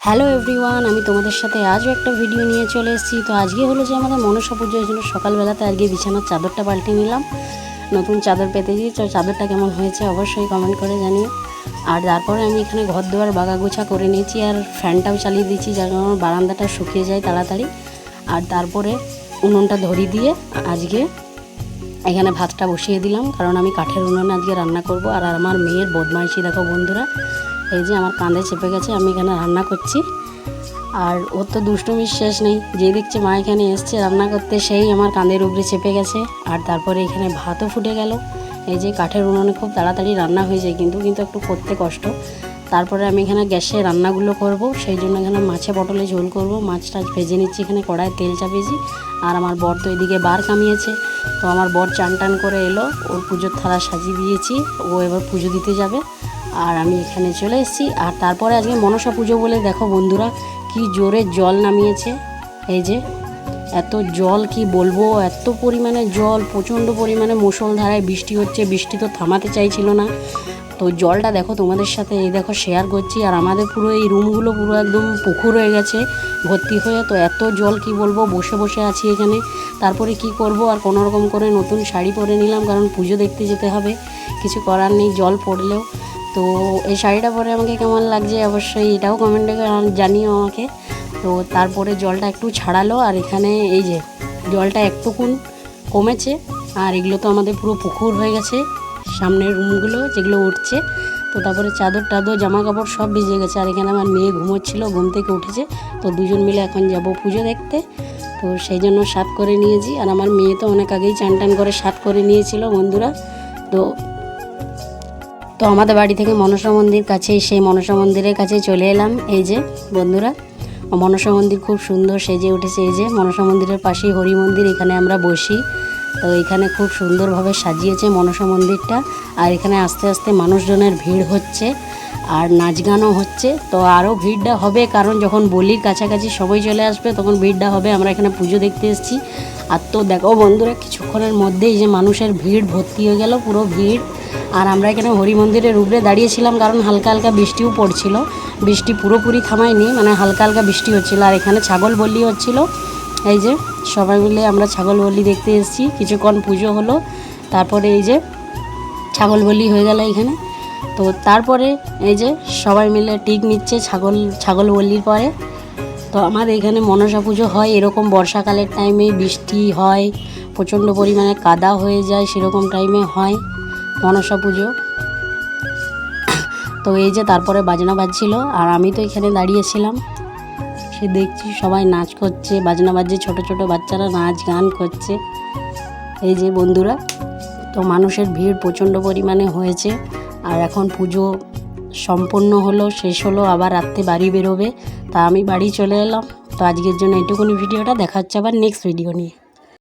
Hello everyone, আমি তোমাদের সাথে আজও একটা ভিডিও নিয়ে চলে এসেছি। তো আজকে হলো যে আমাদের মনসা পুজোর জন্য সকালবেলাতে আজকে বিছানার চাদরটা পাল্টে নিলাম, নতুন চাদর পেতে দিই। তো চাদরটা কেমন হয়েছে অবশ্যই কমেন্ট করে জানিও। আর তারপরে আমি এখানে ঘর দুয়ার বাগাগোছা করে নিয়েছি আর ফ্যানটাও চালিয়ে দিয়েছি যেন আমার বারান্দাটা শুকিয়ে যায় তাড়াতাড়ি। আর তারপরে উনুনটা ধরিয়ে দিয়ে আজকে এখানে ভাতটা বসিয়ে দিলাম, কারণ আমি কাঠের উনুনে আজকে রান্না করব। আর আমার মেয়ের বদমাইশি দেখো বন্ধুরা, এই যে আমার কাঁধে চেপে গেছে, আমি এখানে রান্না করছি। আর ওর তো দুষ্টুমির শেষ নেই, যে দেখছে মা এখানে এসছে রান্না করতে সেই আমার কাঁধের উপরে চেপে গেছে। আর তারপরে এখানে ভাতও ফুটে গেল। এই যে কাঠের উনুনে খুব তাড়াতাড়ি রান্না হয়ে যায়, কিন্তু একটু করতে কষ্ট। তারপরে আমি এখানে গ্যাসে রান্নাগুলো করব, সেই জন্য এখানে মাছে পটলে ঝোল করব। মাছটা ভেজে নিচ্ছি, এখানে কড়ায় তেল চাপিয়েছি। আর আমার বর তো এদিকে বার কামিয়েছে। তো আমার বর চান টান করে এলো, ওর পুজোর থালা সাজিয়ে দিয়েছি, ও এবার পুজো দিতে যাবে। আর আমি এখানে চলে এসেছি। আর তারপরে আজকে মনসা পুজো বলে দেখো বন্ধুরা কি জোরে জল নামিয়েছে। এই যে এত জল কি বলবো, এত পরিমাণে জল, প্রচণ্ড পরিমাণে মুষলধারায় বৃষ্টি হচ্ছে। বৃষ্টি তো থামাতে চাইছিল না। তো জলটা দেখো তোমাদের সাথে এই দেখো শেয়ার করছি। আর আমাদের পুরো এই রুমগুলো পুরো একদম পুকুর হয়ে গেছে ভর্তি হয়ে। তো এত জল কি বলবো, বসে বসে আছি এখানে। তারপরে কি করব, আর কোনো রকম করে নতুন শাড়ি পরে নিলাম, কারণ পুজো দেখতে যেতে হবে, কিছু করার নেই জল পড়লেও। তো এই শাড়িটা পরে আমাকে কেমন লাগছে অবশ্যই এটাও কমেন্টে জানিও আমাকে। তো তারপরে জলটা একটু ছাড়ালো, আর এখানে এই যে জলটা একটুকুন কমেছে। আর এগুলো তো আমাদের পুরো পুকুর হয়ে গেছে, সামনের রুমগুলো যেগুলো উঠছে। তো তারপরে চাদর টাদর জামা কাপড় সব ভিজে গেছে। আর এখানে আমার মেয়ে ঘুমোচ্ছিল, ঘুম থেকে উঠেছে। তো দুজন মিলে এখন যাব পুজো দেখতে। তো সেই জন্য সাত করে নিয়েছি। আর আমার মেয়ে তো অনেক আগেই চান টান করে সাত করে নিয়েছিল বন্ধুরা। তো তো আমাদের বাড়ি থেকে মনসা মন্দির কাছেই, সেই মনসা মন্দিরের কাছে চলে এলাম। এই যে বন্ধুরা, মনসা মন্দির খুব সুন্দর সেজে উঠেছে। এই যে মনসা মন্দিরের পাশেই হরি মন্দির, এখানে আমরা বসি। তো এখানে খুব সুন্দরভাবে সাজিয়েছে মনসা মন্দিরটা। আর এখানে আস্তে আস্তে মানুষজনের ভিড় হচ্ছে, আর নাচ গানও হচ্ছে। তো আরও ভিড়টা হবে, কারণ যখন বলির কাছাকাছি সবাই চলে আসবে তখন ভিড়টা হবে। আমরা এখানে পুজো দেখতে এসেছি। আর তো দেখো বন্ধুরা, কিছুক্ষণের মধ্যেই যে মানুষের ভিড় ভর্তি হয়ে গেল, পুরো ভিড়। আর আমরা এখানে হরি মন্দিরের উপরে দাঁড়িয়েছিলাম, কারণ হালকা হালকা বৃষ্টিও পড়ছিল। বৃষ্টি পুরোপুরি থামায়নি, মানে হালকা হালকা বৃষ্টি হচ্ছিলো। আর এখানে ছাগল বলি হচ্ছিলো। এই যে সবাই মিলে আমরা ছাগল বলি দেখতে এসেছি। কিছুক্ষণ পুজো হলো, তারপরে এই যে ছাগল বলি হয়ে গেল এখানে। তো তারপরে এই যে সবাই মিলে টিক নিচ্ছে ছাগল বলির পরে। তো আমাদের এখানে মনসা পুজো হয় এরকম বর্ষাকালের টাইমে, বৃষ্টি হয়, প্রচণ্ড পরিমাণে কাদা হয়ে যায়, সেরকম টাইমে হয় মনসা পুজো। তো এই যে তারপরে বাজনা বাজছিল, আর আমি তো এখানে দাঁড়িয়েছিলাম, সে দেখছি সবাই নাচ করছে, বাজনা বাজছে, ছোট ছোট বাচ্চারা নাচ গান করছে। এই যে বন্ধুরা, তো মানুষের ভিড় প্রচণ্ড পরিমাণে হয়েছে। আর এখন পুজো সম্পূর্ণ হলো, শেষ হলো, আবার রাত্রে বাড়ি বেরোবে। তা আমি বাড়ি চলে এলাম। তো আজকের জন্য এইটুকুনি ভিডিওটা, দেখা হচ্ছে আবার নেক্সট ভিডিও নিয়ে।